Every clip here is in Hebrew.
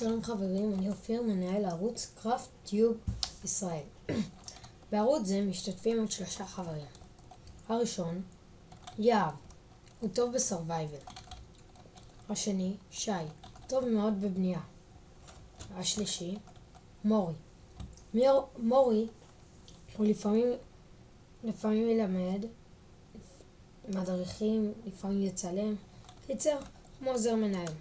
שלום חברים, אני אופיר, מנהל ערוץ קראפט טיוב ישראל. בערוץ זה משתתפים עוד 3 חברים. הראשון, יהב, הוא טוב בסרווייבל. השני, שי, טוב מאוד בבנייה. השלישי, מורי. מורי הוא לפעמים ילמד, מדריכים, לפעמים יצלם, קיצר, כמו עוזר מנהל.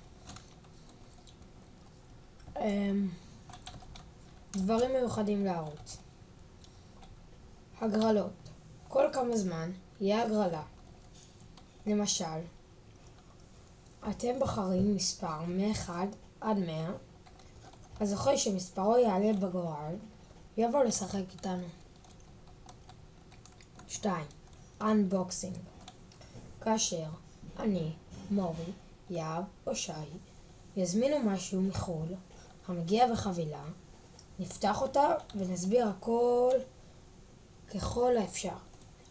דברים מיוחדים לערוץ. הגרלות. כל כמה זמן יהיה הגרלה. למשל, אתם בחרים מספר מ-1 עד 100, הזוכה שמספרו יעלה בגורל יבוא לשחק איתנו. 2. אנבוקסינג. כאשר אני, מורי, יהב או שי יזמינו משהו מחול המגיע בחבילה, נפתח אותה ונסביר הכל ככל האפשר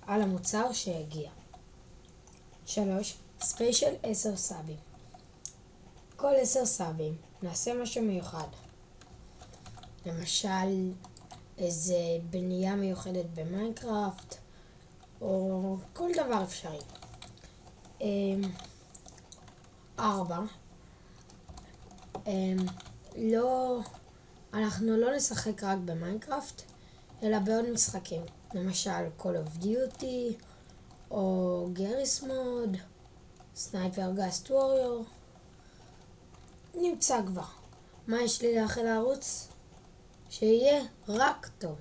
על המוצר שהגיע. 3. ספיישל 10 סאבים. כל 10 סאבים נעשה משהו מיוחד. למשל, איזה בנייה מיוחדת במיינקראפט, או כל דבר אפשרי. 4. אנחנו לא נשחק רק במיינקראפט, אלא בעוד משחקים. למשל, Call of Duty, או גריס מוד, סנייפר גאסט ווריור. נמצא כבר. מה יש לי לאחל לערוץ? שיהיה רק טוב.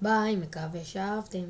ביי, מקווה שאהבתם.